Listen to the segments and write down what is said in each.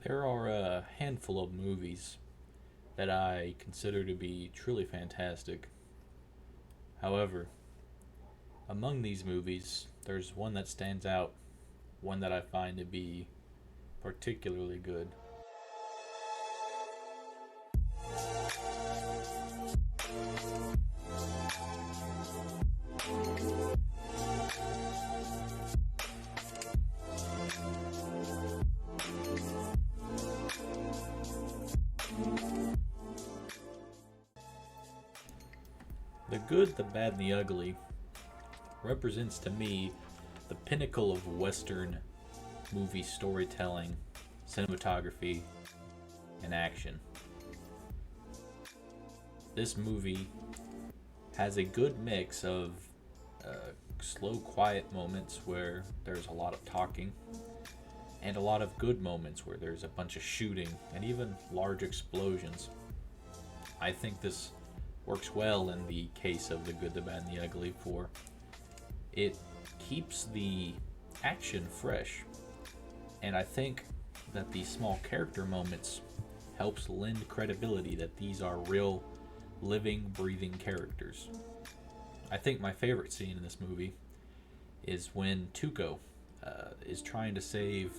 There are a handful of movies that I consider to be truly fantastic. However, among these movies, there's one that stands out, one that I find to be particularly good. The Good, the Bad, and the Ugly represents to me the pinnacle of Western movie storytelling, cinematography, and action. This movie has a good mix of slow, quiet moments where there's a lot of talking, and a lot of good moments where there's a bunch of shooting and even large explosions. I think this works well in the case of The Good, the Bad, and the Ugly, for it keeps the action fresh. And I think that these small character moments helps lend credibility that these are real, living, breathing characters. I think my favorite scene in this movie is when Tuco is trying to save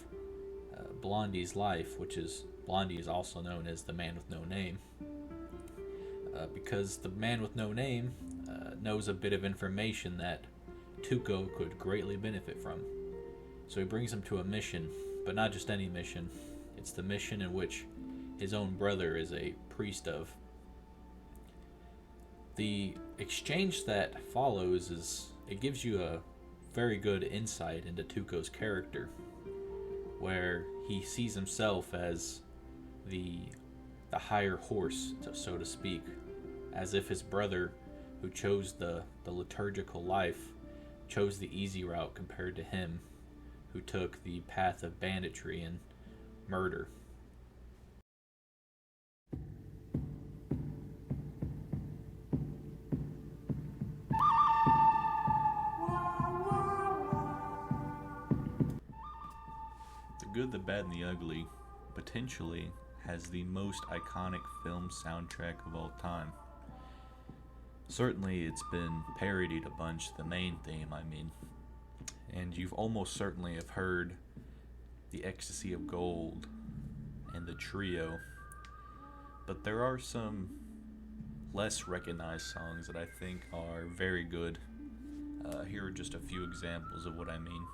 Blondie's life, which is Blondie is also known as the Man with No Name, because the Man with No Name knows a bit of information that Tuco could greatly benefit from. So he brings him to a mission, but not just any mission. It's the mission in which his own brother is a priest of. The exchange that follows it gives you a very good insight into Tuco's character, where he sees himself as the higher horse, so to speak, as if his brother, who chose the liturgical life, chose the easy route compared to him, who took the path of banditry and murder. The Good, the Bad, and the Ugly potentially has the most iconic film soundtrack of all time. Certainly it's been parodied a bunch, the main theme, and you've almost certainly have heard The Ecstasy of Gold and The Trio, but there are some less recognized songs that I think are very good. Here are just a few examples of what I mean.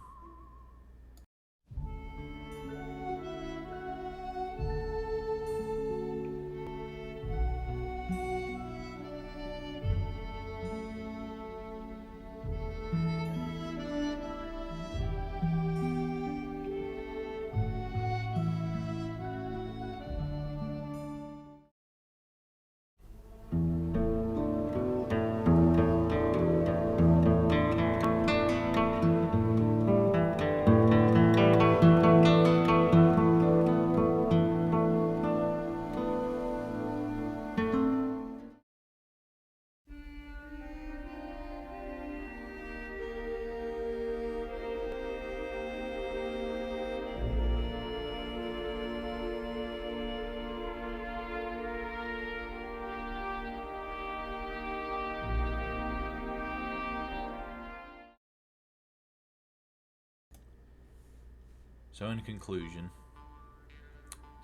So in conclusion,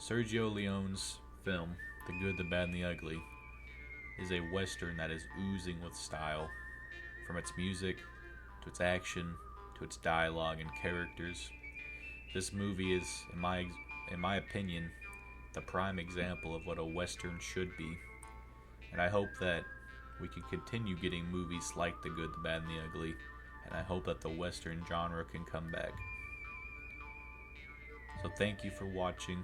Sergio Leone's film, The Good, the Bad, and the Ugly, is a Western that is oozing with style, from its music, to its action, to its dialogue and characters. This movie is, in my opinion, the prime example of what a Western should be, and I hope that we can continue getting movies like The Good, the Bad, and the Ugly, and I hope that the Western genre can come back. So thank you for watching.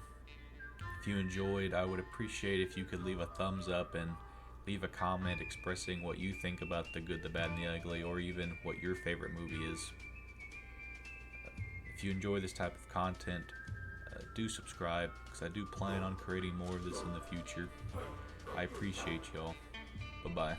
If you enjoyed, I would appreciate if you could leave a thumbs up and leave a comment expressing what you think about The Good, the Bad, and the Ugly, or even what your favorite movie is. If you enjoy this type of content, do subscribe, because I do plan on creating more of this in the future. I appreciate y'all. Bye-bye.